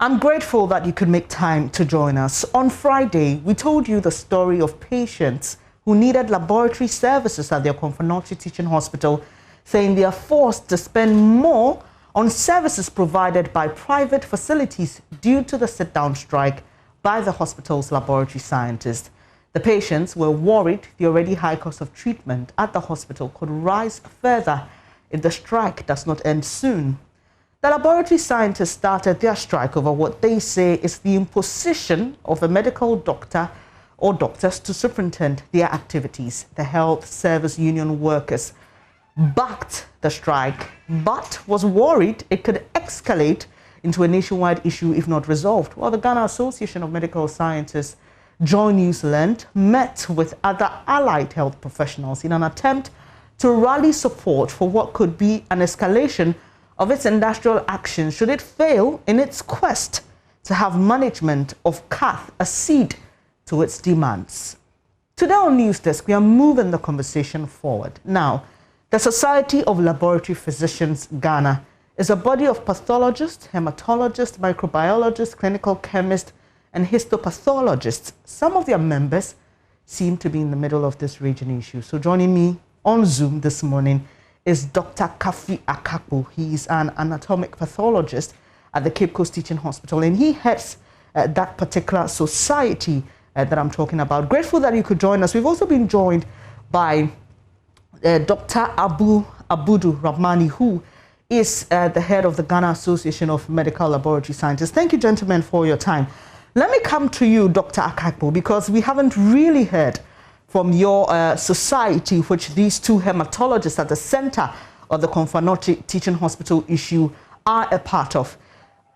I'm grateful that you could make time to join us. On Friday, we told you the story of patients who needed laboratory services at their Konfanochi Teaching Hospital, saying they are forced to spend more on services provided by private facilities due to the sit-down strike by the hospital's laboratory scientists. The patients were worried the already high cost of treatment at the hospital could rise further if the strike does not end soon. The laboratory scientists started their strike over what they say is the imposition of a medical doctor or doctors to superintend their activities. The Health Service Union workers backed the strike, but was worried it could escalate into a nationwide issue if not resolved. While the Ghana Association of Medical Scientists, JoyNews learned, met with other allied health professionals in an attempt to rally support for what could be an escalation of its industrial action should it fail in its quest to have management of CATH accede to its demands. Today on News Desk, we are moving the conversation forward. Now, the Society of Laboratory Physicians Ghana is a body of pathologists, hematologists, microbiologists, clinical chemists, and histopathologists. Some of their members seem to be in the middle of this raging issue. So joining me on Zoom this morning is Dr. Kafi Akakpo. He is an anatomic pathologist at the Cape Coast Teaching Hospital, and he heads that particular society that I'm talking about. Grateful that you could join us. We've also been joined by Dr. Abudu Rahmani, who is the head of the Ghana Association of Medical Laboratory Scientists. Thank you, gentlemen, for your time. Let me come to you, Dr. Akakpo, because we haven't really heard from your society, which these two hematologists at the center of the Konfanochi Teaching Hospital issue are a part of.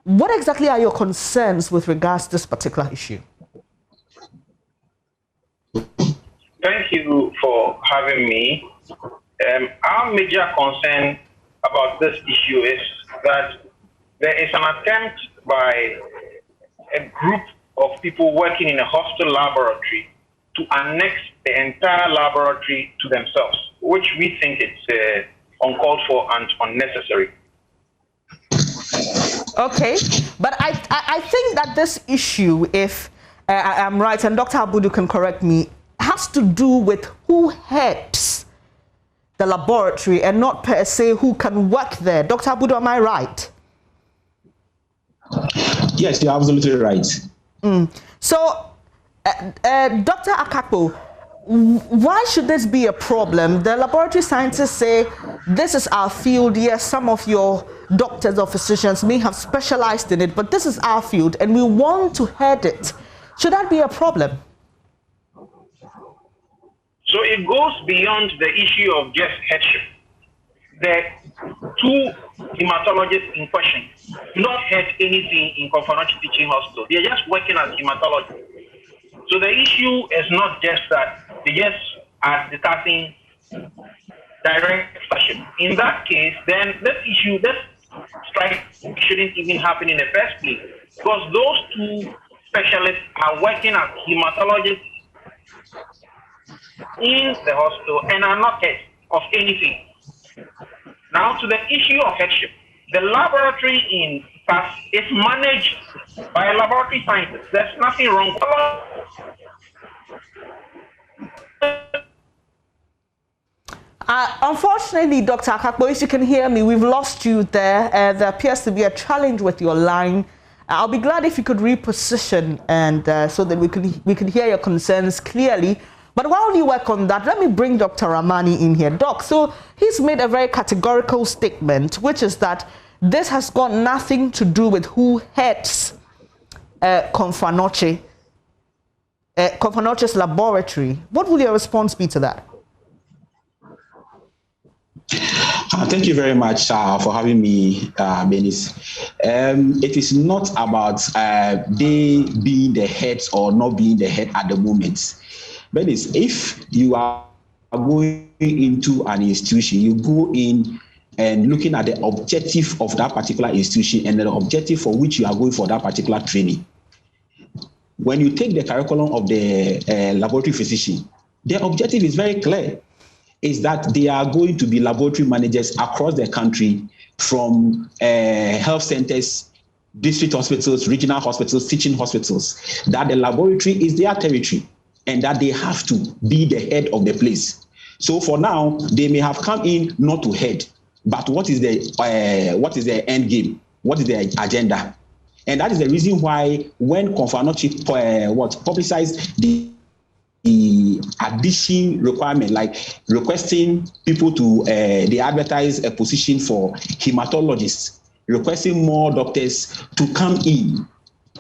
What exactly are your concerns with regards to this particular issue? Thank you for having me. Our major concern about this issue is that there is an attempt by a group of people working in a hospital laboratory to annex the entire laboratory to themselves, which we think it's uncalled for and unnecessary. Okay, but I think that this issue, if I'm right, and Dr. Abudu can correct me, has to do with who heads the laboratory and not per se who can work there. Dr. Abudu, am I right? Yes, you're absolutely right. So, Dr. Akakpo, why should this be a problem? The laboratory scientists say this is our field. Yes, some of your doctors or physicians may have specialized in it, but this is our field and we want to head it. Should that be a problem? So it goes beyond the issue of just headship. The two hematologists in question do not head anything in Konfanochi Teaching Hospital. They are just working as hematologists. So the issue is not just that they just are discussing direct fashion. In that case, then this strike shouldn't even happen in the first place, because those two specialists are working as hematologists in the hospital and are not head of anything. Now to the issue of headship. The laboratory in CAS is managed by a laboratory scientist. There's nothing wrong. Unfortunately, Dr. Akakpo, if you can hear me, we've lost you there. There appears to be a challenge with your line. I'll be glad if you could reposition and so that we can hear your concerns clearly. But while you work on that, let me bring Dr. Rahmani in here. Doc, so he's made a very categorical statement, which is that this has got nothing to do with who heads Konfanochi's laboratory. What will your response be to that? Thank you very much for having me, Benis. It is not about they being the heads or not being the head at the moment. Benis, if you are going into an institution, you go in and looking at the objective of that particular institution and the objective for which you are going for that particular training. When you take the curriculum of the laboratory physician, their objective is very clear. Is that they are going to be laboratory managers across the country from health centers district hospitals, regional hospitals, teaching hospitals, that the laboratory is their territory and that they have to be the head of the place. So for now, they may have come in not to head, but what is the end game? What is the agenda? And that is the reason why when Confanochi publicized the addition requirement, like requesting people to they advertise a position for hematologists, requesting more doctors to come in,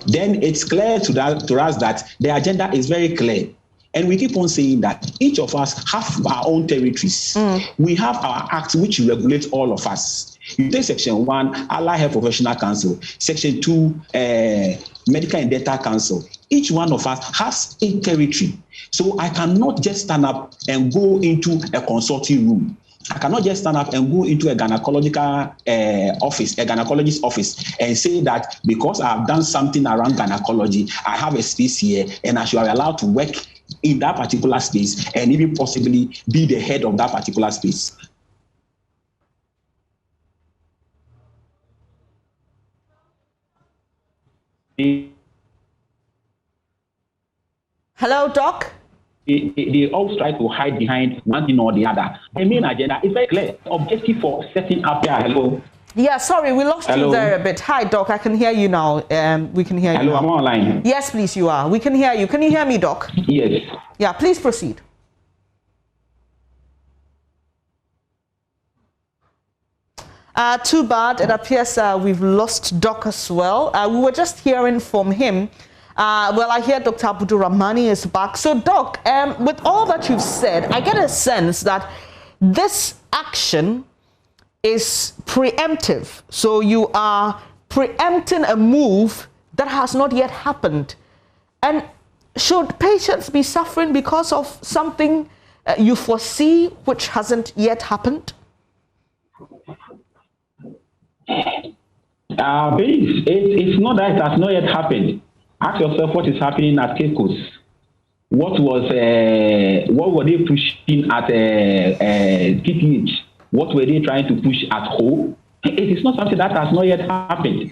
then it's clear to us that the agenda is very clear. And we keep on saying that each of us have our own territories. We have our acts which regulate all of us. You take Section 1, Allied Health Professional Council, Section 2, Medical and Dental Council. Each one of us has a territory. So I cannot just stand up and go into a consulting room. I cannot just stand up and go into a gynecologist office and say that because I've done something around gynecology, I have a space here and I should be allowed to work in that particular space and even possibly be the head of that particular space. Hello, Doc. They always try to hide behind one thing or the other. The main agenda is very clear. Objective for setting up here. Hello. Yeah, sorry, we lost you there a bit. Hi, Doc. I can hear you now. We can hear you. Hello, I'm online. Yes, please, you are. We can hear you. Can you hear me, Doc? Yes. Yeah, please proceed. Too bad. It appears we've lost Doc as well. We were just hearing from him. Well, I hear Dr. Abudu Rahmani is back. So, Doc, with all that you've said, I get a sense that this action is preemptive. So you are preempting a move that has not yet happened. And should patients be suffering because of something you foresee which hasn't yet happened? It's not that it has not yet happened. Ask yourself what is happening at Caicos. What were they pushing at TTH? What were they trying to push at home? It is not something that has not yet happened.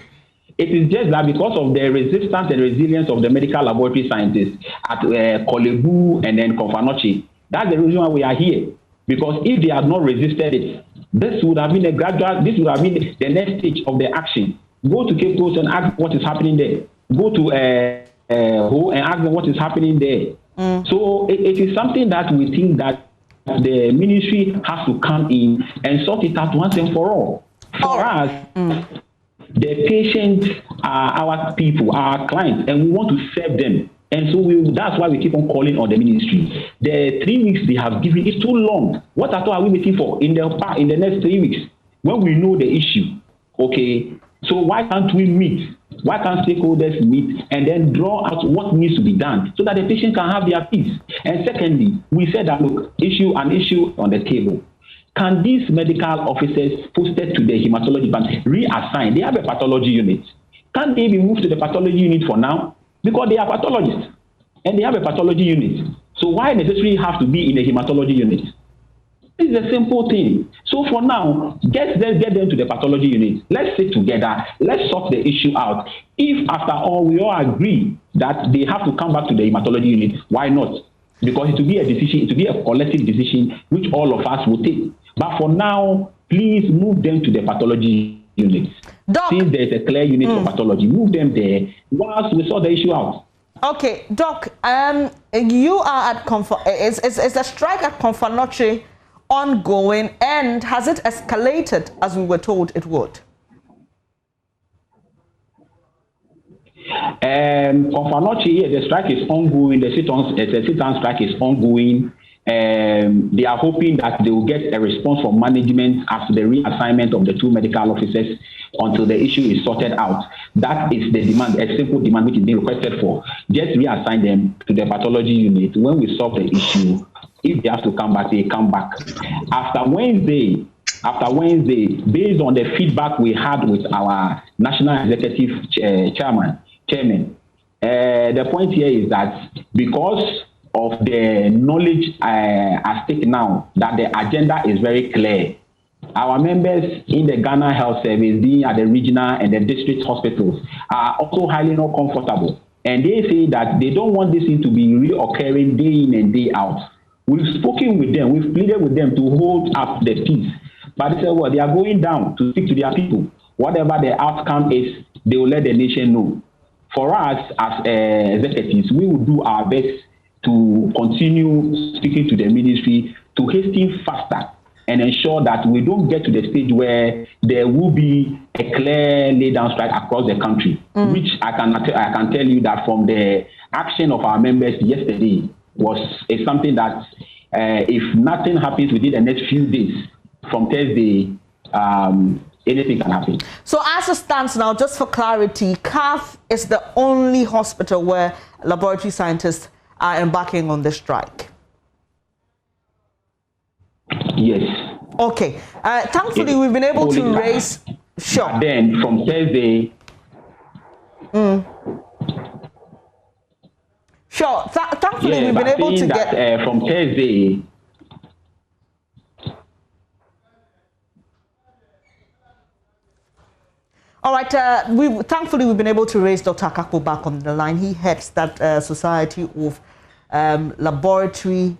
It is just that because of the resistance and resilience of the medical laboratory scientists at Kolebu and then Confanochi, that's the reason why we are here. Because if they had not resisted it, this would have been the next stage of the action. Go to Cape Coast and ask what is happening there. Go to Ho and ask them what is happening there. So it is something that we think that the ministry has to come in and sort it out once and for all. For us, the patients are our people, our clients, and we want to serve them. And so that's why we keep on calling on the ministry. The 3 weeks they have given is too long. What at all are we waiting for in the next 3 weeks when we know the issue? Okay, so why can't we meet? Why can't stakeholders meet and then draw out what needs to be done so that the patient can have their peace? And secondly, we said that, look, an issue on the table. Can these medical officers posted to the hematology department reassign? They have a pathology unit. Can they be moved to the pathology unit for now? Because they are pathologists and they have a pathology unit. So why necessarily have to be in the hematology unit? It's a simple thing. So for now, let's get them to the pathology unit. Let's sit together. Let's sort the issue out. If after all we all agree that they have to come back to the hematology unit, why not? Because it will be a decision, it will be a collective decision which all of us will take. But for now, please move them to the pathology unit. Doc, since there's a clear unit for pathology, move them there whilst we sort the issue out. Okay, Doc, you are at is the strike at Confanochi ongoing, and has it escalated as we were told it would? Confanochi, the strike is ongoing. The sit-down strike is ongoing. They are hoping that they will get a response from management as to the reassignment of the 2 medical officers until the issue is sorted out. That is the demand, a simple demand which is being requested for. Just reassign them to the pathology unit. When we solve the issue, if they have to come back, they come back. After Wednesday, based on the feedback we had with our national executive chairman, the point here is that because of the knowledge at stake now, that the agenda is very clear. our members in the Ghana Health Service, being at the regional and the district hospitals, are also highly not comfortable. And they say that they don't want this thing to be reoccurring day in and day out. We've spoken with them, we've pleaded with them to hold up the peace. But they said, well, they are going down to speak to their people. Whatever the outcome is, they will let the nation know. For us as executives, we will do our best to continue speaking to the ministry to hasten faster and ensure that we don't get to the stage where there will be a clear lay-down strike across the country, which I can tell you that from the action of our members yesterday is something that if nothing happens within the next few days from Thursday, anything can happen. So as it stands now, just for clarity, CAF is the only hospital where laboratory scientists are embarking on the strike? Yes. Okay. Thankfully, we've been able to raise... Sure. But then from Thursday... Sure. Thankfully, we've been able to get... from Thursday... All right, thankfully we've been able to raise Dr. Akakpo back on the line. He heads that Society of Laboratory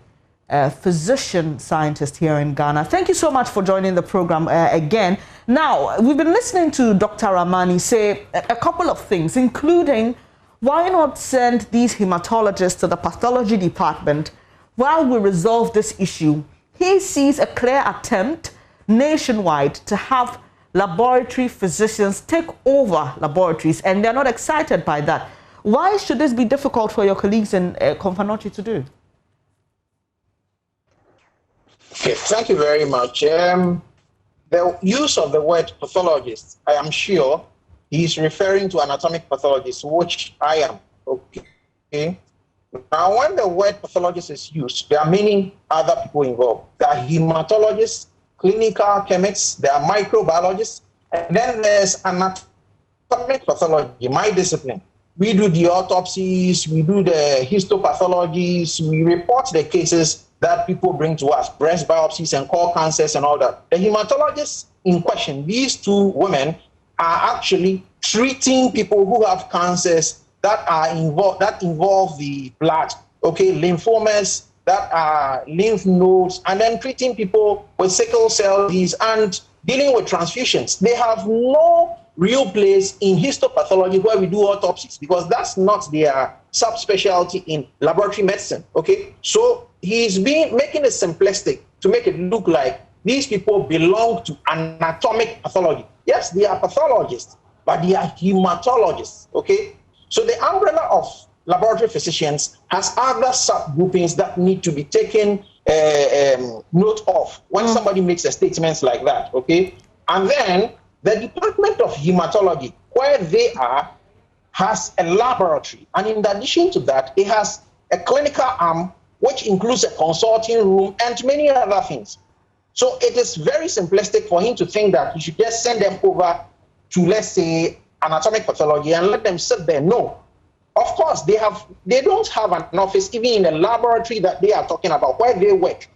Physician Scientists here in Ghana. Thank you so much for joining the program again. Now, we've been listening to Dr. Ramani say a couple of things, including why not send these hematologists to the pathology department while we resolve this issue. He sees a clear attempt nationwide to have laboratory physicians take over laboratories, and they're not excited by that. Why should this be difficult for your colleagues in Komfo to do? Okay, thank you very much. The use of the word pathologist, I am sure he's referring to anatomic pathologists, which I am. Okay. Now, when the word pathologist is used, there are many other people involved. There are hematologists, clinical chemists, there are microbiologists, and then there's anatomic pathology, my discipline. We do the autopsies, we do the histopathologies, we report the cases that people bring to us, breast biopsies and core cancers and all that. The hematologists in question, these two women, are actually treating people who have cancers that involve the blood, okay, lymphomas, that are lymph nodes, and then treating people with sickle cell disease and dealing with transfusions. They have no real place in histopathology where we do autopsies because that's not their subspecialty in laboratory medicine, okay? So he's making it simplistic to make it look like these people belong to anatomic pathology. Yes, they are pathologists, but they are hematologists, okay? So the umbrella of laboratory physicians has other subgroupings that need to be taken note of when somebody makes a statement like that, okay? And then the Department of Hematology, where they are, has a laboratory. And in addition to that, it has a clinical arm, which includes a consulting room and many other things. So it is very simplistic for him to think that you should just send them over to, let's say, anatomic pathology and let them sit there. No. Of course, they don't have an office even in the laboratory that they are talking about where they work.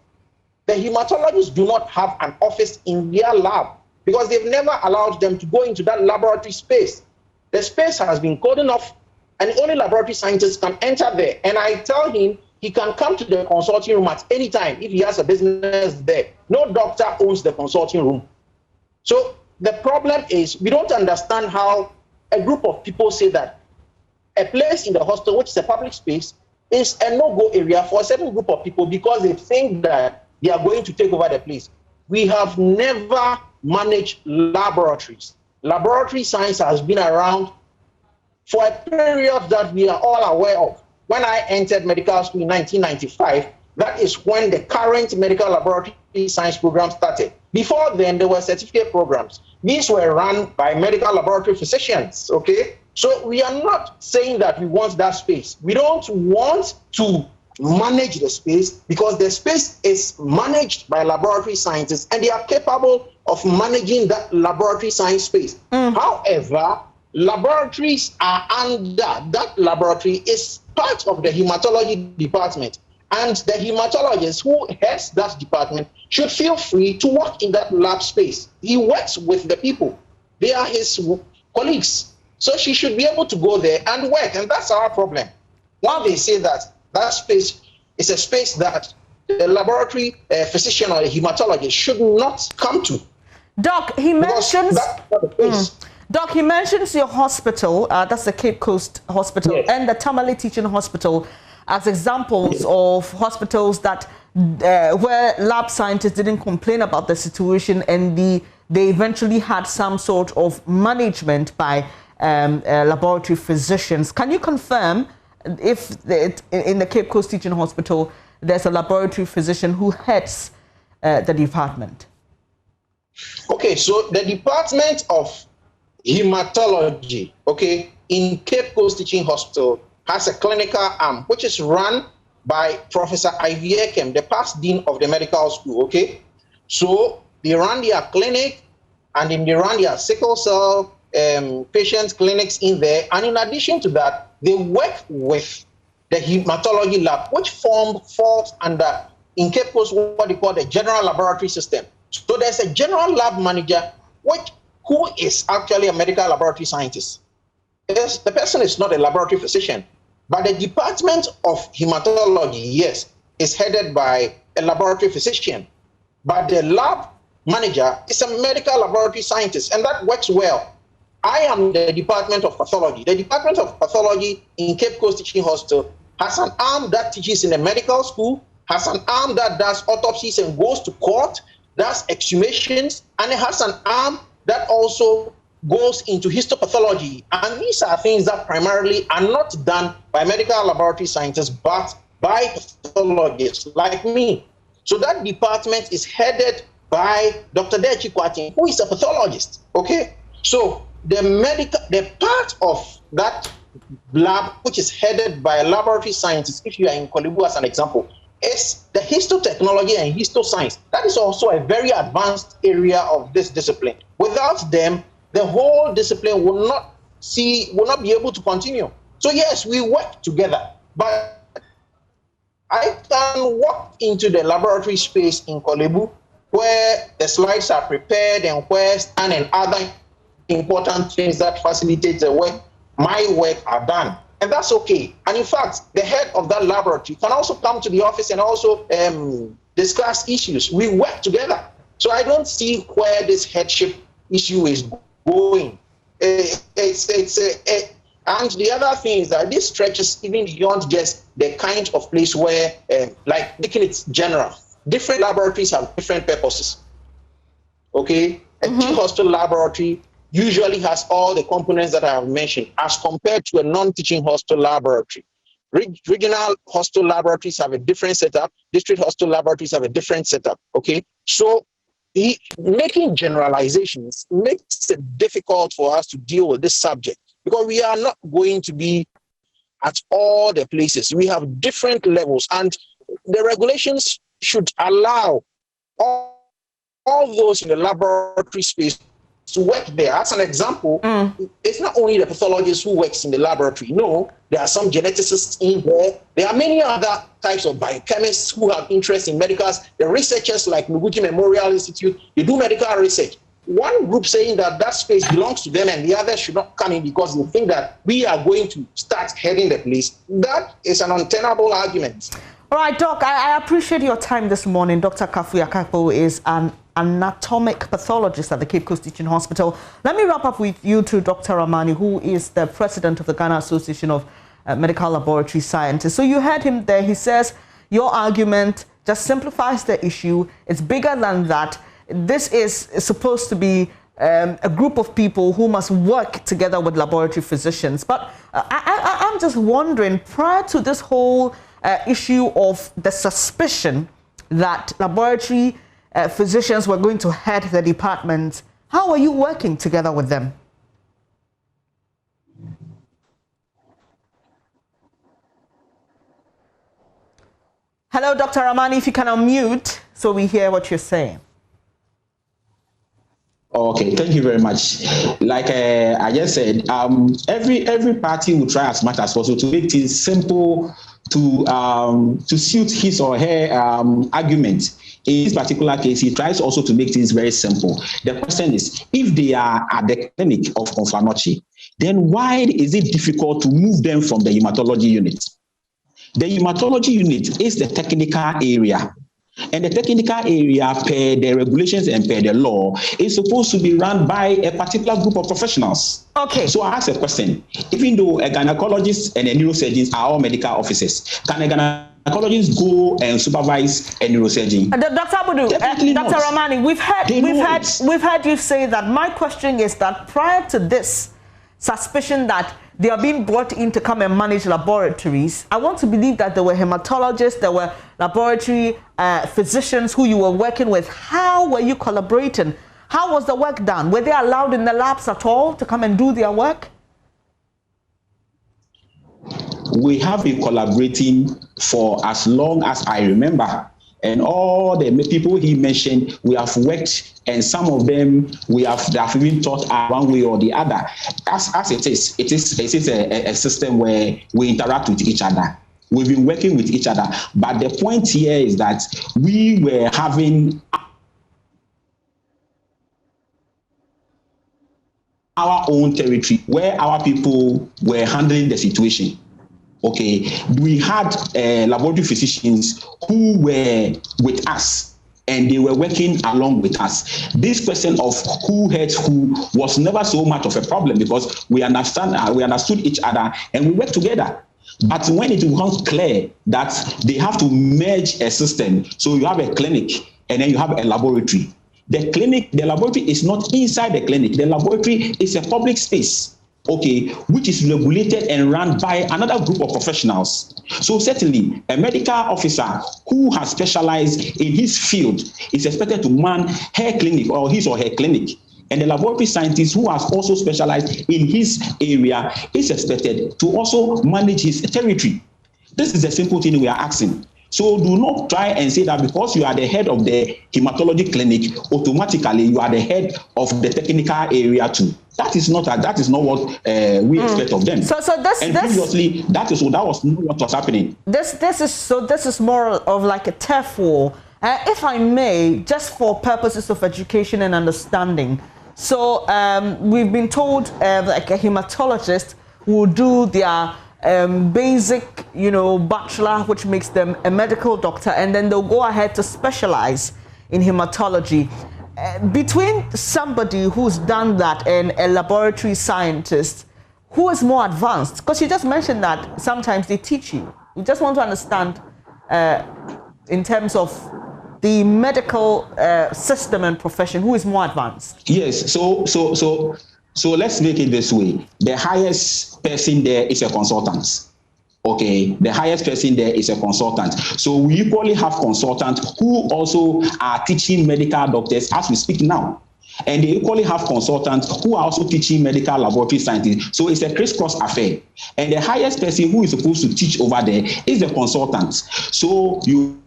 The hematologists do not have an office in their lab because they've never allowed them to go into that laboratory space. The space has been cordoned off and only laboratory scientists can enter there. And I tell him he can come to the consulting room at any time if he has a business there. No doctor owns the consulting room. So the problem is we don't understand how a group of people say that a place in the hospital, which is a public space, is a no-go area for a certain group of people because they think that they are going to take over the place. We have never managed laboratories. Laboratory science has been around for a period that we are all aware of. When I entered medical school in 1995, that is when the current medical laboratory science program started. Before then, there were certificate programs. These were run by medical laboratory physicians, okay? So we are not saying that we want that space. We don't want to manage the space because the space is managed by laboratory scientists and they are capable of managing that laboratory science space. However, laboratories are under, that laboratory is part of the hematology department. And the hematologist who heads that department should feel free to work in that lab space. He works with the people. They are his colleagues. So she should be able to go there and work. And that's our problem. When they say that that space is a space that the laboratory physician or a hematologist should not come to. Doc, he mentions... Doc, he mentions your hospital, that's the Cape Coast Hospital, yes, and the Tamale Teaching Hospital as examples, yes, of hospitals that where lab scientists didn't complain about the situation and they eventually had some sort of management by laboratory physicians. Can you confirm if in the Cape Coast Teaching Hospital there's a laboratory physician who heads the department? Okay, so the Department of Hematology, okay, in Cape Coast Teaching Hospital has a clinical arm which is run by Professor Ivy Ekem, the past dean of the medical school, okay? So they run their clinic and then they run their sickle cell patients clinics in there. And in addition to that, they work with the hematology lab, which falls under, in Cape Coast, what they call the general laboratory system. So there's a general lab manager, who is actually a medical laboratory scientist. Yes, the person is not a laboratory physician, but the Department of Hematology, yes, is headed by a laboratory physician. But the lab manager is a medical laboratory scientist, and that works well. I am the Department of Pathology. The Department of Pathology in Cape Coast Teaching Hospital has an arm that teaches in the medical school, has an arm that does autopsies and goes to court, does exhumations, and it has an arm that also goes into histopathology. And these are things that primarily are not done by medical laboratory scientists, but by pathologists like me. So that department is headed by Dr. Dechi Kwatin, who is a pathologist, okay? So the part of that lab, which is headed by a laboratory scientist, if you are in Kolebu as an example, is the histotechnology and histoscience. That is also a very advanced area of this discipline. Without them, the whole discipline will not be able to continue. So yes, we work together, but I can walk into the laboratory space in Kolebu where the slides are prepared and where STAN and other important things that facilitate the work, my work, are done. And that's okay. And in fact, the head of that laboratory can also come to the office and also discuss issues. We work together. So I don't see where this headship issue is going. And the other thing is that this stretches even beyond just the kind of place where, like making it general, different laboratories have different purposes. Okay? A teaching hospital laboratory usually has all the components that I have mentioned as compared to a non-teaching hospital laboratory. Regional hospital laboratories have a different setup. District hospital laboratories have a different setup, okay? So making generalizations makes it difficult for us to deal with this subject because we are not going to be at all the places. We have different levels and the regulations should allow all those in the laboratory space to work there. As an example, it's not only the pathologist who works in the laboratory. No, there are some geneticists in there. There are many other types of biochemists who have interest in medicals. The researchers like Noguchi Memorial Institute, they do medical research. One group saying that that space belongs to them and the others should not come in because they think that we are going to start heading the place. That is an untenable argument. All right, Doc, I appreciate your time this morning. Dr. Kafu Yakapo is an anatomic pathologist at the Cape Coast Teaching Hospital. Let me wrap up with you to Dr. Ramani, who is the president of the Ghana Association of Medical Laboratory Scientists. So you heard him there. He says your argument just simplifies the issue. It's bigger than that. This is supposed to be a group of people who must work together with laboratory physicians. But I'm just wondering, prior to this whole issue of the suspicion that laboratory physicians were going to head the department, how are you working together with them? Hello, Dr. Ramani, if you can unmute so we hear what you're saying. Okay, thank you very much. Like I just said, every party will try as much as possible to make things simple to suit his or her argument. In this particular case, he tries also to make things very simple. The question is, if they are at the clinic of Confanochi, then why is it difficult to move them from the hematology unit? The hematology unit is the technical area. And the technical area, per the regulations and per the law, is supposed to be run by a particular group of professionals. Okay. So I ask a question. Even though a gynecologist and a neurosurgeon are all medical officers, can a gynecologist go and supervise a neurosurgeon? Dr. Abudu, Dr. Ramani, we've heard you say that. My question is that prior to this suspicion that they are being brought in to come and manage laboratories, I want to believe that there were hematologists, there were laboratory physicians who you were working with. How were you collaborating? How was the work done? Were they allowed in the labs at all to come and do their work? We have been collaborating for as long as I remember. And all the people he mentioned, we have worked, and some of them they have even taught one way or the other. As it is a system where we interact with each other. We've been working with each other. But the point here is that we were having our own territory where our people were handling the situation. Okay, we had laboratory physicians who were with us and they were working along with us. This question of who hurts who was never so much of a problem because we understood each other and we worked together. But when it becomes clear that they have to merge a system, so you have a clinic and then you have a laboratory. The laboratory is not inside the clinic. The laboratory is a public space. Okay, which is regulated and run by another group of professionals. So certainly, a medical officer who has specialized in his field is expected to man her clinic or his or her clinic. And the laboratory scientist who has also specialized in his area is expected to also manage his territory. This is a simple thing we are asking. So do not try and say that because you are the head of the hematology clinic, automatically you are the head of the technical area too. That is not what we expect of them. Previously, that was not what was happening. This is more of like a turf war. If I may, just for purposes of education and understanding. So we've been told like a hematologist will do their basic, bachelor, which makes them a medical doctor, and then they'll go ahead to specialize in hematology. Between somebody who's done that and a laboratory scientist, who is more advanced? Because you just mentioned that sometimes they teach you. We just want to understand in terms of the medical system and profession, who is more advanced? Yes, so let's make it this way. The highest person there is a consultant. Okay, the highest person there is a consultant. So we equally have consultants who also are teaching medical doctors as we speak now. And they equally have consultants who are also teaching medical laboratory scientists. So it's a crisscross affair. And the highest person who is supposed to teach over there is the consultant. So you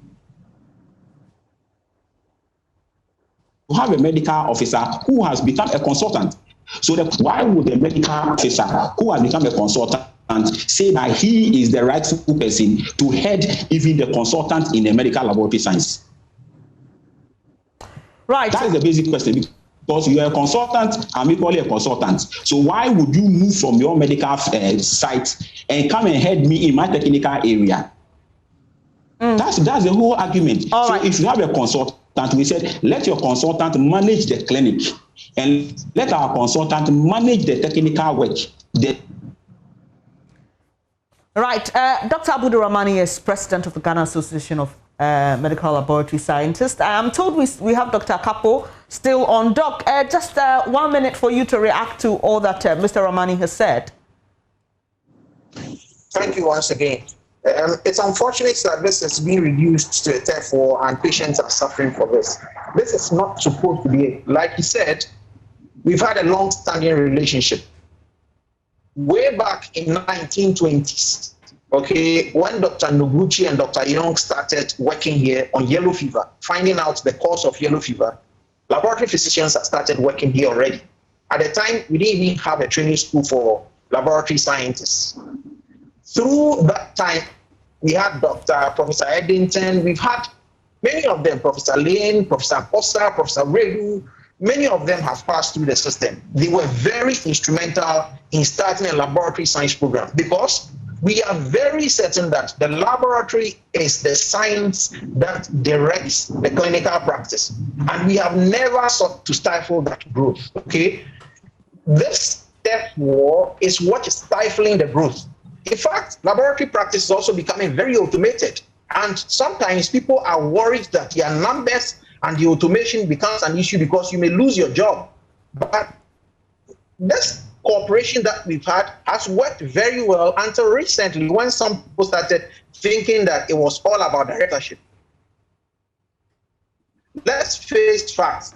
have a medical officer who has become a consultant. So why would the medical officer who has become a consultant say that he is the rightful person to head even the consultant in a medical laboratory science? Right. That is the basic question. Because you are a consultant, I'm equally a consultant. So why would you move from your medical site and come and head me in my technical area? That's the whole argument. If you have a consultant, we said, let your consultant manage the clinic and let our consultant manage the technical work. Right. Dr. Abudu Ramani is president of the Ghana Association of Medical Laboratory Scientists. I'm told we have Dr. Akapo still on doc. Just 1 minute for you to react to all that Mr. Ramani has said. Thank you once again. It's unfortunate that this has been reduced to a turf war and patients are suffering for this. This is not supposed to be, like he said, we've had a long-standing relationship. Way back in 1920s, okay, when Dr. Noguchi and Dr. Young started working here on yellow fever, finding out the cause of yellow fever, laboratory physicians had started working here already. At the time, we didn't even have a training school for laboratory scientists. Through that time, We had Professor Eddington. We've had many of them, Professor Lane, Professor Posa, Professor Redu. Many of them have passed through the system. They were very instrumental in starting a laboratory science program because we are very certain that the laboratory is the science that directs the clinical practice. And we have never sought to stifle that growth, okay? This step war is what is stifling the growth. In fact, laboratory practice is also becoming very automated. And sometimes people are worried that their numbers and the automation becomes an issue because you may lose your job. But this cooperation that we've had has worked very well until recently when some people started thinking that it was all about directorship. Let's face facts.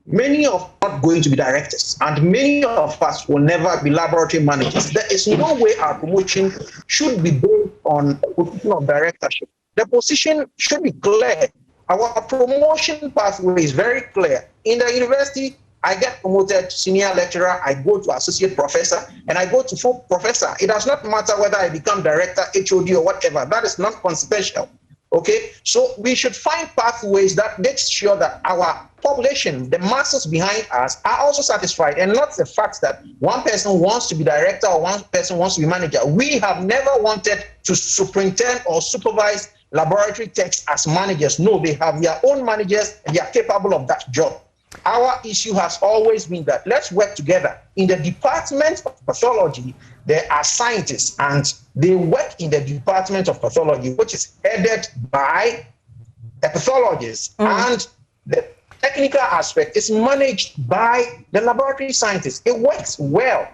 Many of us are not going to be directors, and many of us will never be laboratory managers. There is no way our promotion should be based on a position of directorship. The position should be clear. Our promotion pathway is very clear. In the university, I get promoted to senior lecturer, I go to associate professor, and I go to full professor. It does not matter whether I become director, HOD, or whatever. That is not consequential. Okay, so we should find pathways that make sure that our population, the masses behind us, are also satisfied, and not the fact that one person wants to be director or one person wants to be manager. We have never wanted to superintend or supervise laboratory techs as managers. No, they have their own managers and they are capable of that job. Our issue has always been that let's work together. In the department of pathology, there are scientists and they work in the department of pathology, which is headed by a pathologist. And the technical aspect is managed by the laboratory scientists. It works well.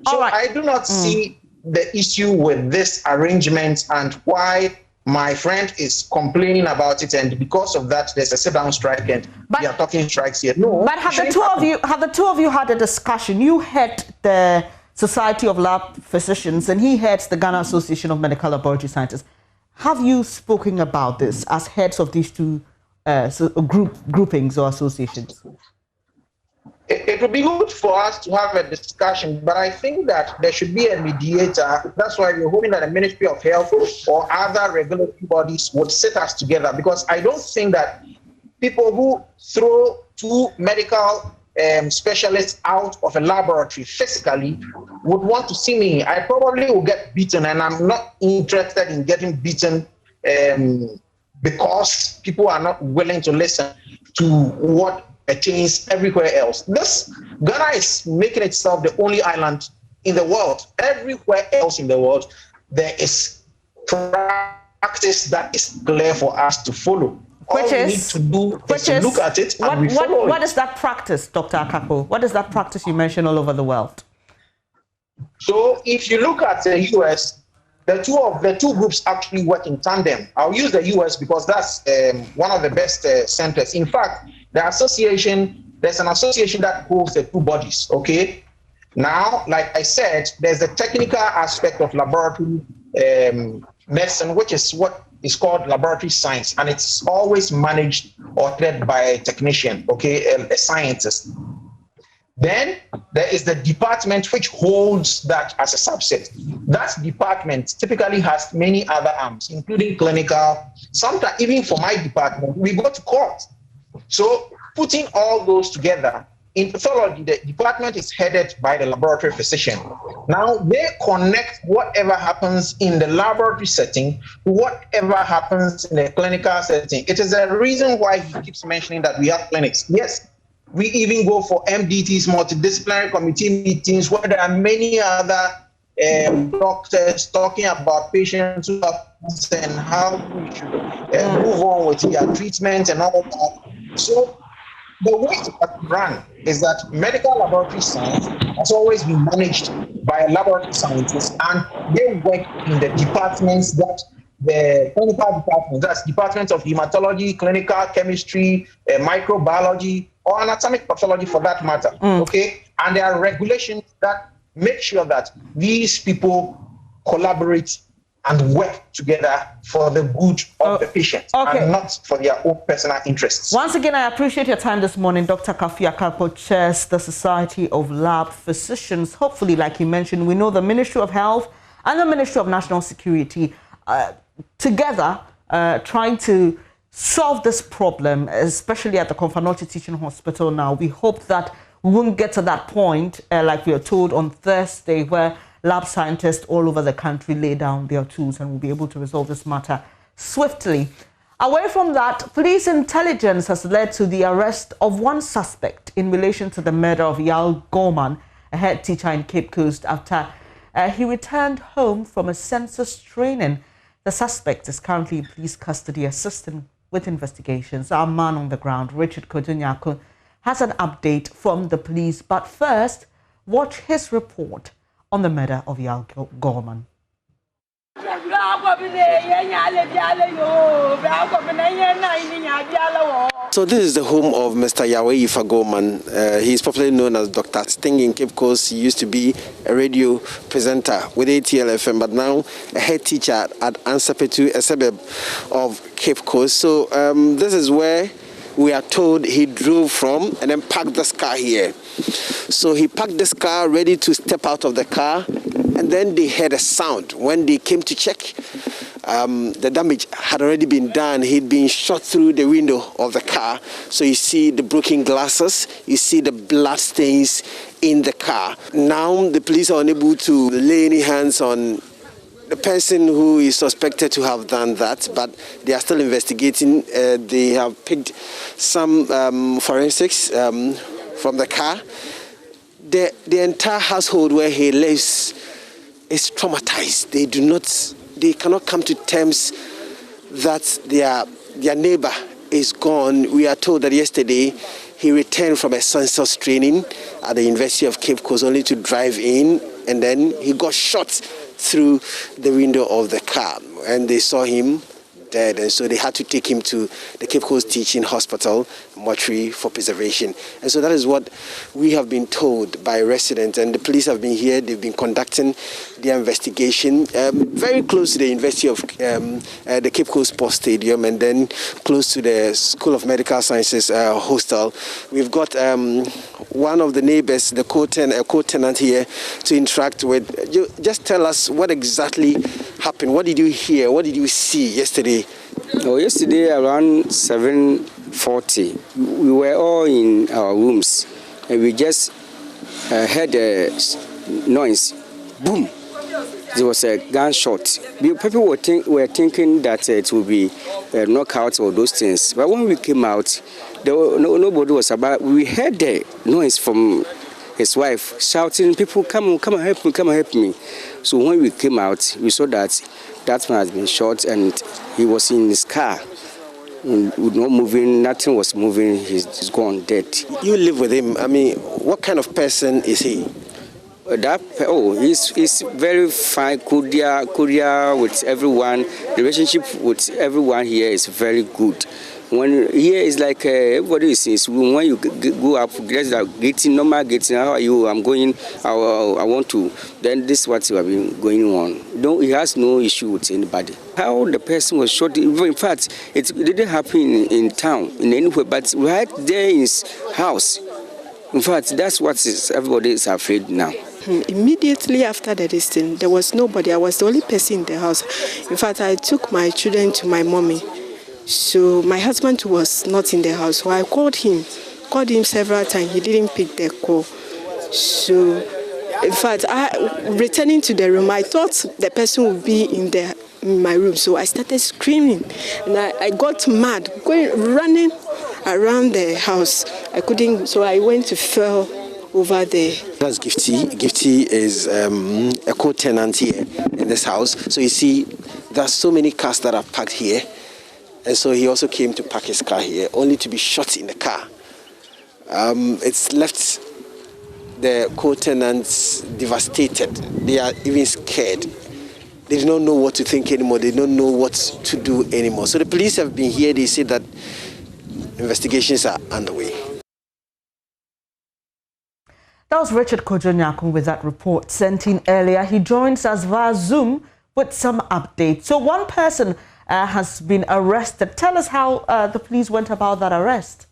So I do not see the issue with this arrangement and why my friend is complaining about it, and because of that, there's a sit-down strike, and we are talking strikes here. No. But have the two of you had a discussion? You head the Society of Lab Physicians, and he heads the Ghana Association of Medical Laboratory Scientists. Have you spoken about this as heads of these two groupings or associations? It would be good for us to have a discussion, but I think that there should be a mediator. That's why we're hoping that the Ministry of Health or other regulatory bodies would sit us together, because I don't think that people who throw two medical specialists out of a laboratory physically would want to see me. I probably will get beaten, and I'm not interested in getting beaten because people are not willing to listen to what pertains everywhere else. Ghana is making itself the only island in the world. Everywhere else in the world, there is practice that is clear for us to follow. All we need to do is to look at it and we follow it. What is that practice, Dr. Akako? What is that practice you mentioned all over the world? So if you look at the US, the two groups actually work in tandem. I'll use the US because that's one of the best centers. In fact, there's an association that holds the two bodies, okay? Now, like I said, there's the technical aspect of laboratory medicine, which is what is called laboratory science, and it's always managed or led by a technician, okay, a scientist. Then there is the department which holds that as a subset. That department typically has many other arms, including clinical. Sometimes, even for my department, we go to court. So putting all those together, in pathology, the department is headed by the laboratory physician. Now, they connect whatever happens in the laboratory setting to whatever happens in the clinical setting. It is the reason why he keeps mentioning that we have clinics. Yes, we even go for MDTs, multidisciplinary committee meetings, where there are many other doctors talking about patients who have and how we should move on with their treatment and all that. So the way it run is that medical laboratory science has always been managed by a laboratory scientist, and they work in the departments that the clinical department, that's departments of hematology, clinical chemistry, microbiology, or anatomic pathology for that matter, okay? And there are regulations that make sure that these people collaborate and work together for the good of the patient and not for their own personal interests. Once again, I appreciate your time this morning. Dr. Kofi Akako chairs the Society of Lab Physicians. Hopefully, like you mentioned, we know the Ministry of Health and the Ministry of National Security together trying to solve this problem, especially at the Confanoche Teaching Hospital now. We hope that we won't get to that point, like we were told on Thursday, where lab scientists all over the country lay down their tools and will be able to resolve this matter swiftly. Away from that, police intelligence has led to the arrest of one suspect in relation to the murder of Yal Gorman, a head teacher in Cape Coast, after he returned home from a census training. The suspect is currently in police custody, assisting with investigations. Our man on the ground, Richard Kodunyaku, has an update from the police. But first, watch his report on the murder of Yal Gorman. So this is the home of Mr. Yahweh Ifa Gorman. He is popularly known as Dr. Sting in Cape Coast. He used to be a radio presenter with ATL FM, but now a head teacher at Ansapetu, a suburb of Cape Coast. So this is where we are told he drove from and then parked this car here. So he parked this car ready to step out of the car, and then they heard a sound. When they came to check, the damage had already been done. He'd been shot through the window of the car. So you see the broken glasses, you see the blood stains in the car. Now the police are unable to lay any hands on the person who is suspected to have done that, but they are still investigating. They have picked some forensics from the car. The entire household where he lives is traumatized. They cannot come to terms that their neighbor is gone. We are told that yesterday he returned from a census training at the University of Cape Coast only to drive in, and then he got shot through the window of the car, and they saw him dead, and so they had to take him to the Cape Coast Teaching Hospital mortuary for preservation. And so that is what we have been told by residents, and the police have been here. They've been conducting their investigation very close to the University of the Cape Coast Sports Stadium, and then close to the School of Medical Sciences hostel. We've got one of the neighbors, the co-tenant here, to interact with. You just tell us what exactly happened. What did you hear? What did you see yesterday? Oh, yesterday around 7:40, we were all in our rooms, and we just heard a noise. Boom! There was a gunshot. People were thinking that it would be a knockout or those things. But when we came out, nobody was about. We heard the noise from his wife shouting, "People, come and help me, come and help me." So when we came out, we saw that man has been shot and he was in his car. Not moving, nothing was moving, he's gone, dead. You live with him. I mean, what kind of person is he? He's very fine, cordial with everyone. The relationship with everyone here is very good. When here is like everybody is when you go up, there's a greeting, normal greeting. How are you? I'm going. I want to. Then this is what have been going on. No, he has no issue with anybody. How the person was shot. In fact, it didn't happen in town in anywhere, but right there in his house. In fact, that's what everybody is afraid now. Immediately after the listing, there was nobody. I was the only person in the house. In fact, I took my children to my mommy. So my husband was not in the house. So I called him several times. He didn't pick the call. So, in fact, returning to the room, I thought the person would be in my room. So I started screaming, and I got mad, running around the house. I couldn't, so I went to fell over there. That's Gifty. Gifty is a co-tenant here in this house. So you see, there's so many cars that are parked here. And so he also came to park his car here, only to be shot in the car. It's left the co-tenants devastated. They are even scared. They do not know what to think anymore. They don't know what to do anymore. So the police have been here. They say that investigations are underway. That was Richard Kodunyaku with that report sent in earlier. He joins us via Zoom with some updates. So one person has been arrested. Tell us how the police went about that arrest.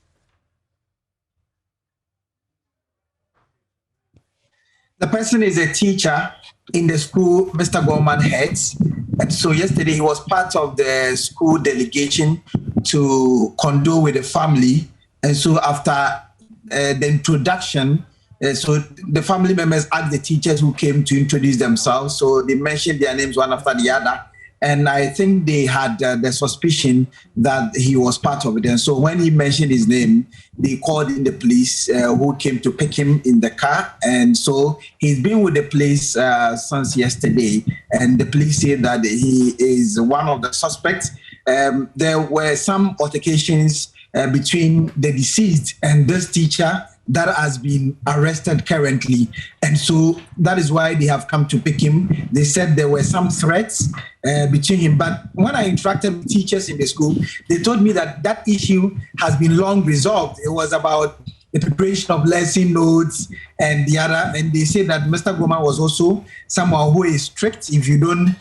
The person is a teacher in the school Mr. Gorman heads. And so yesterday he was part of the school delegation to condole with the family. And so after the introduction, so the family members asked the teachers who came to introduce themselves. So they mentioned their names one after the other. And I think they had the suspicion that he was part of it. And so when he mentioned his name, they called in the police who came to pick him in the car. And so he's been with the police since yesterday. And the police say that he is one of the suspects. There were some altercations between the deceased and this teacher that has been arrested currently. And so that is why they have come to pick him. They said there were some threats between him. But when I interacted with teachers in the school, they told me that that issue has been long resolved. It was about the preparation of lesson notes and the other. And they say that Mr. Goma was also someone who is strict. If you don't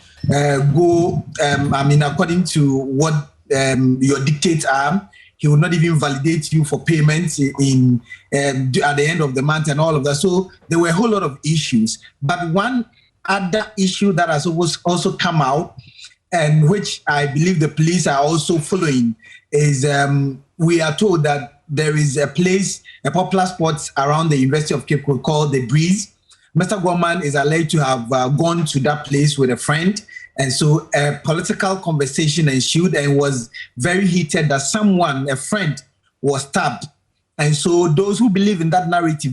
go, according to what your dictates are, he will not even validate you for payments in at the end of the month and all of that. So there were a whole lot of issues. But one other issue that has also come out, and which I believe the police are also following, is we are told that there is a place, a popular spot around the University of Cape Coast called The Breeze. Mr. Gorman is alleged to have gone to that place with a friend. And so a political conversation ensued and was very heated that someone, a friend, was stabbed. And so those who believe in that narrative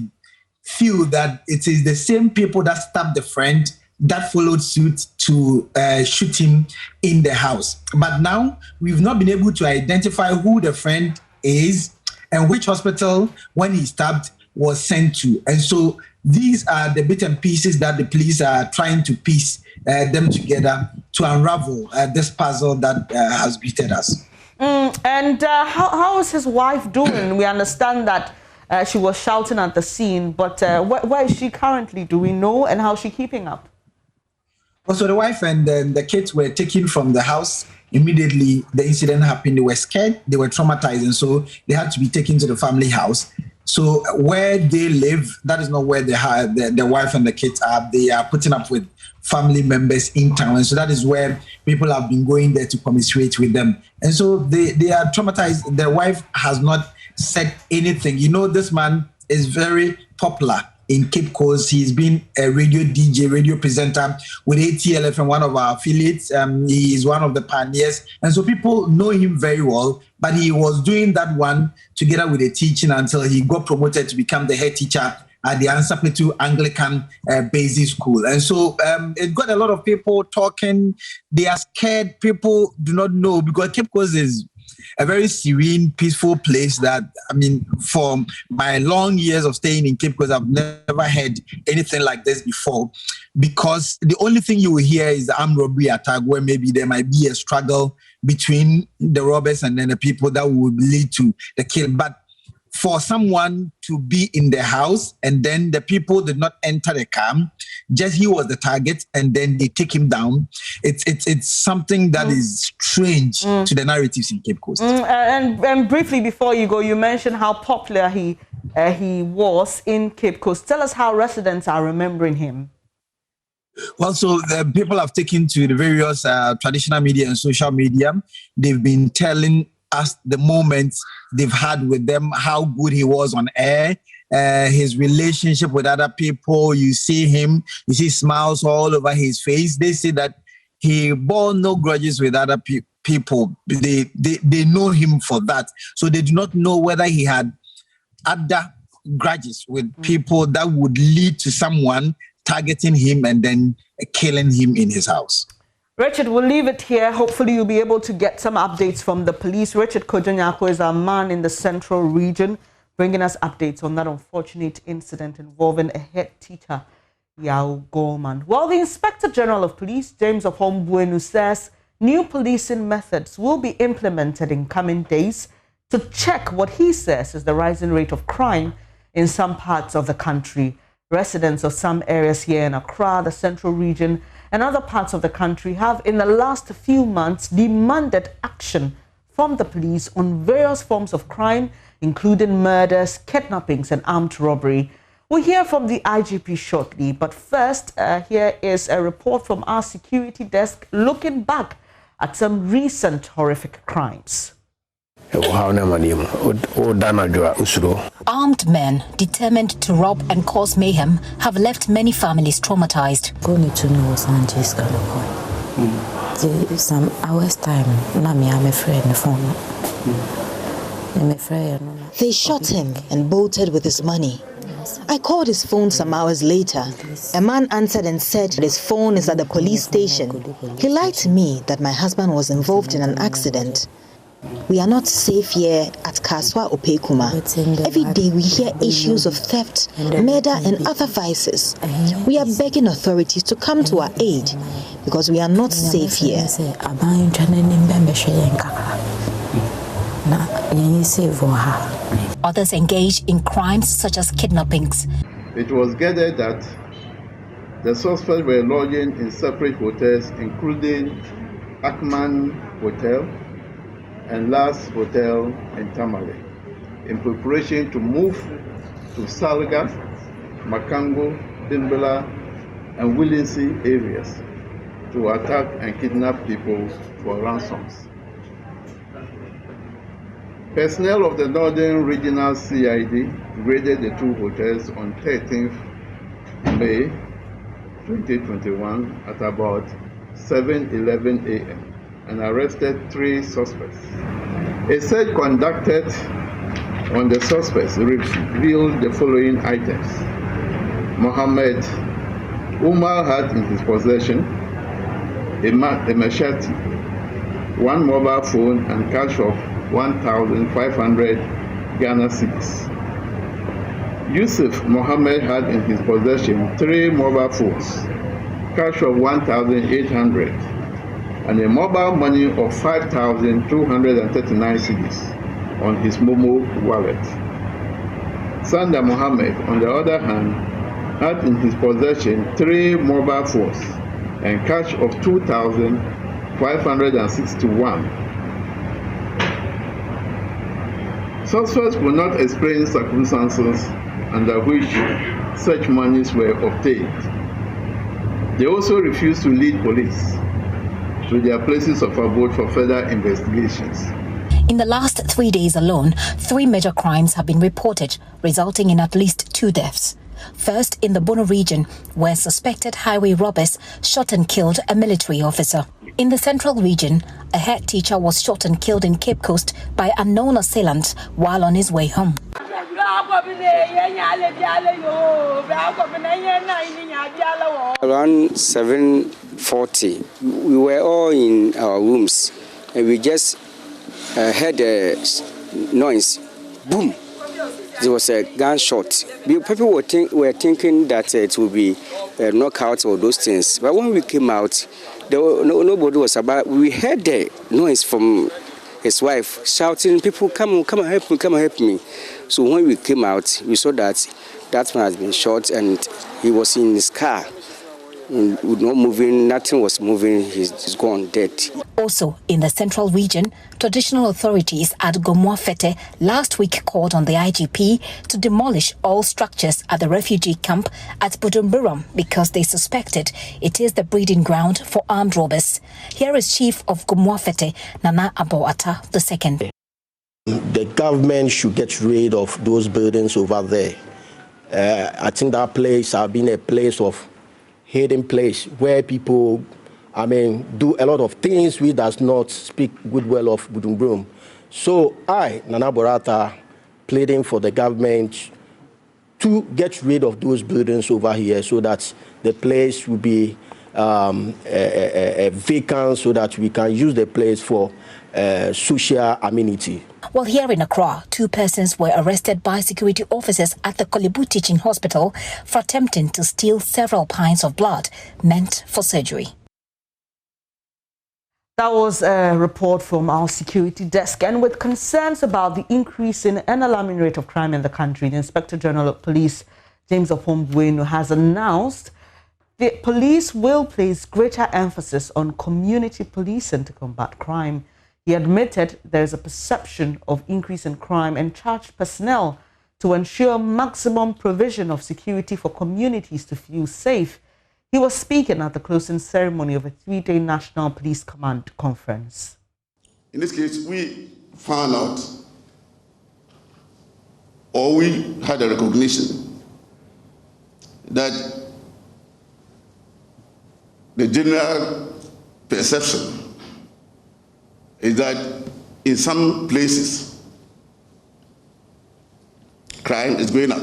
feel that it is the same people that stabbed the friend that followed suit to shoot him in the house. But now we've not been able to identify who the friend is and which hospital, when he stabbed, was sent to. And so these are the bits and pieces that the police are trying to piece them together to unravel this puzzle that has greeted us. And how is his wife doing? We understand that she was shouting at the scene, but where is she currently? Do we know? And how is she keeping up? Well, so the wife and the kids were taken from the house immediately the incident happened. They were scared, they were traumatized, and so they had to be taken to the family house. So where they live, that is not where the wife and the kids are. They are putting up with family members in town. And so that is where people have been going there to commiserate with them. And so they are traumatized. Their wife has not said anything. You know, this man is very popular in Cape Coast. He's been a radio DJ, radio presenter with ATLF and one of our affiliates. He is one of the pioneers. And so people know him very well, but he was doing that one together with the teaching until he got promoted to become the head teacher at the Ansapletu Anglican Basic School. And so it got a lot of people talking. They are scared. People do not know, because Cape Coast is a very serene, peaceful place that, I mean, for my long years of staying in Cape Coast, I've never heard anything like this before, because the only thing you will hear is the armed robbery attack, where maybe there might be a struggle between the robbers and then the people that would lead to the kill. But for someone to be in the house and then the people did not enter the camp, just he was the target and then they take him down. It's something that is strange to the narratives in Cape Coast. And briefly before you go, you mentioned how popular he was in Cape Coast. Tell us how residents are remembering him. Well, so the people have taken to the various traditional media and social media. They've been telling us the moments they've had with them, how good he was on air, his relationship with other people. You see him, you see smiles all over his face. They say that he bore no grudges with other people. They know him for that. So they do not know whether he had other grudges with people that would lead to someone targeting him and then killing him in his house. Richard, we'll leave it here. Hopefully you'll be able to get some updates from the police. Richard Kojanyako is our man in the Central Region, bringing us updates on that unfortunate incident involving a head teacher, Yao Gorman. Well, the Inspector General of Police, James Opombuenu, says new policing methods will be implemented in coming days to check what he says is the rising rate of crime in some parts of the country. Residents of some areas here in Accra, the Central Region, and other parts of the country have in the last few months demanded action from the police on various forms of crime, including murders, kidnappings, and armed robbery. We'll hear from the IGP shortly, but first, here is a report from our security desk looking back at some recent horrific crimes. Armed men determined to rob and cause mayhem have left many families traumatized. Some hours time, I'm afraid the phone. They shot him and bolted with his money. I called his phone some hours later. A man answered and said his phone is at the police station. He lied to me that my husband was involved in an accident. We are not safe here at Kaswa Opekuma. Every day we hear issues of theft, murder and other vices. We are begging authorities to come to our aid because we are not safe here. Others engage in crimes such as kidnappings. It was gathered that the suspects were lodging in separate hotels, including Akman Hotel and Last Hotel in Tamale, in preparation to move to Salga, Makango, Bimbala, and Willinsey areas to attack and kidnap people for ransoms. Personnel of the Northern Regional CID raided the two hotels on 13th May 2021 at about 7:11 a.m. and arrested 3 suspects. A search conducted on the suspects revealed the following items. Mohammed Umar had in his possession a machete, 1 mobile phone and cash of 1,500 Ghana cedis. Yusuf Mohammed had in his possession 3 mobile phones, cash of 1,800, and a mobile money of 5,239 cedis on his Momo wallet. Sanda Mohammed, on the other hand, had in his possession 3 mobile phones and cash of 2,561. Suspects will not explain circumstances under which such monies were obtained. They also refuse to lead police to their places of abode for further investigations. In the last 3 days alone, 3 major crimes have been reported, resulting in at least 2 deaths. First, in the Bono region, where suspected highway robbers shot and killed a military officer. In the central region, a head teacher was shot and killed in Cape Coast by unknown assailants while on his way home. Around 7:40, we were all in our rooms and we just heard a noise. Boom! There was a gunshot. People were thinking that it would be a knockout or those things. But when we came out, nobody was about. We heard the noise from his wife shouting, "People, come and help me, come and help me." So when we came out, we saw that man has been shot and he was in his car. Not moving, nothing was moving, he's gone dead. Also, in the central region, traditional authorities at Gomuafete last week called on the IGP to demolish all structures at the refugee camp at Budumburum because they suspected it is the breeding ground for armed robbers. Here is Chief of Gomuafete, Nana Aboata II. The government should get rid of those buildings over there. I think that place has been a place of hidden place where people, do a lot of things which does not speak goodwill of Budumbrum. So I, Nana Borata, pleading for the government to get rid of those buildings over here so that the place will be vacant so that we can use the place for social amenity. Well, here in Accra, 2 persons were arrested by security officers at the Kolebu Teaching Hospital for attempting to steal several pints of blood meant for surgery. That was a report from our security desk. And with concerns about the increase in an alarming rate of crime in the country, the Inspector General of Police, James Opombueno, has announced the police will place greater emphasis on community policing to combat crime. He admitted there is a perception of increase in crime and charged personnel to ensure maximum provision of security for communities to feel safe. He was speaking at the closing ceremony of a 3-day National Police Command Conference. In this case, we found out, or we had a recognition that the general perception is that in some places, crime is going up.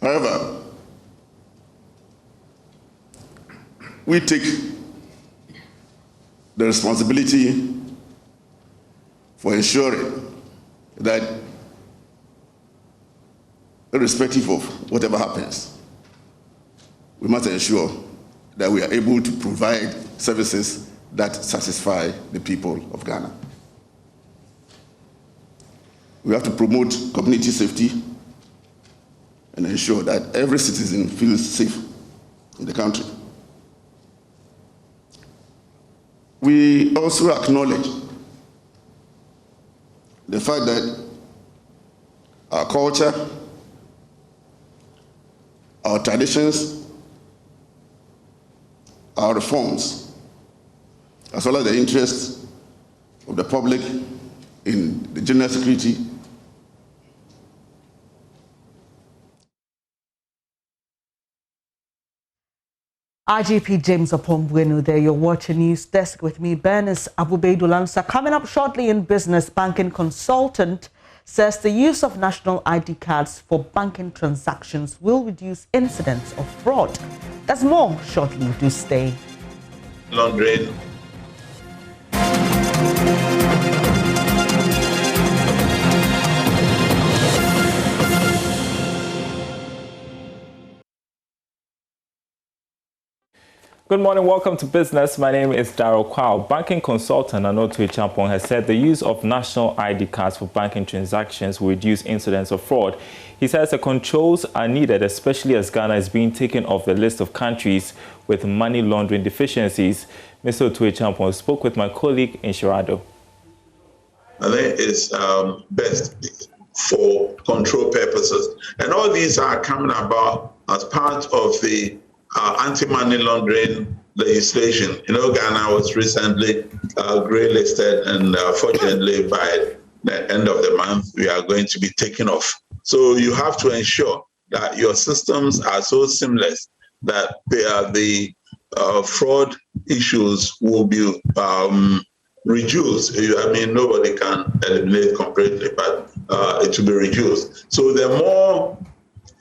However, we take the responsibility for ensuring that, irrespective of whatever happens, we must ensure that we are able to provide services that satisfy the people of Ghana. We have to promote community safety and ensure that every citizen feels safe in the country. We also acknowledge the fact that our culture, our traditions, our reforms, as well as the interests of the public in the general security, IGP James Opombuenu there, you're watching News Desk with me, Bernice Abubeidulansa. Coming up shortly in business, banking consultant says the use of national ID cards for banking transactions will reduce incidents of fraud. There's more shortly, do stay. Laundering. Good morning, welcome to business. My name is Daryl Kwao. Banking consultant Anotwe Champong has said the use of national ID cards for banking transactions will reduce incidents of fraud. He says the controls are needed, especially as Ghana is being taken off the list of countries with money laundering deficiencies. Mr. Otwe Champong spoke with my colleague in Shirado. I think it's best for control purposes. And all these are coming about as part of the anti-money laundering legislation. You know, Ghana was recently grey-listed, and fortunately by the end of the month, we are going to be taken off. So you have to ensure that your systems are so seamless that the fraud issues will be reduced. I mean, nobody can eliminate completely, but it will be reduced. So the more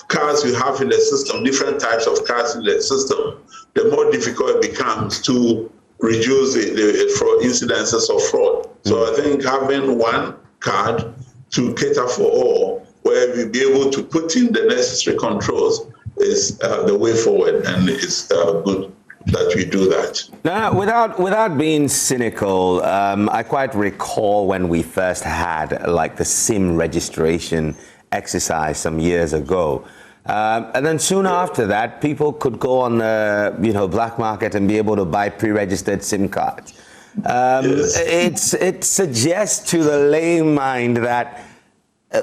cards you have in the system, different types of cards in the system, the more difficult it becomes to reduce the fraud incidences of fraud. So I think having one card to cater for all, where we'll be able to put in the necessary controls, is the way forward, and it's good that we do that. Now, without being cynical, I quite recall when we first had like the SIM registration exercise some years ago. And then soon after that, people could go on the black market and be able to buy pre-registered SIM cards. Yes. It suggests to the lay mind that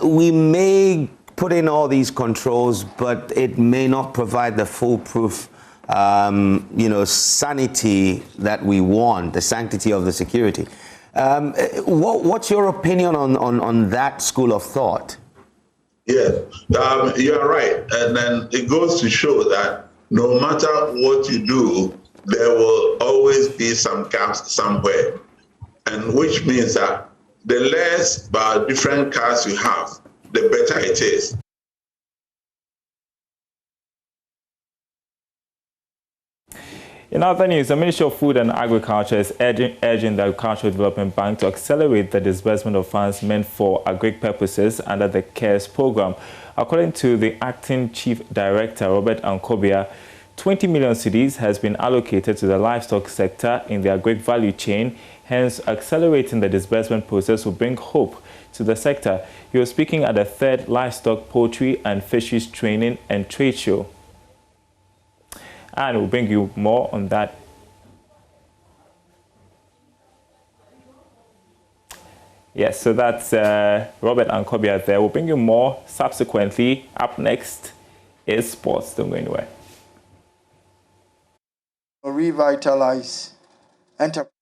we may put in all these controls, but it may not provide the foolproof sanity that we want, the sanctity of the security. What's your opinion on that school of thought? Yeah, you're right. And then it goes to show that no matter what you do, there will always be some gaps somewhere. And which means that the less different cards you have, the better it is. In other news, the Ministry of Food and Agriculture is urging the Agricultural Development Bank to accelerate the disbursement of funds meant for agric purposes under the CARES program. According to the Acting Chief Director, Robert Ankobia, 20 million cedis has been allocated to the livestock sector in the agric value chain. Hence, accelerating the disbursement process will bring hope to the sector. He was speaking at the 3rd Livestock, Poultry and Fisheries Training and Trade Show. And we'll bring you more on that. Yes, so that's Robert and Kobia there. We'll bring you more subsequently. Up next is sports. Don't go anywhere. Revitalize enterprise.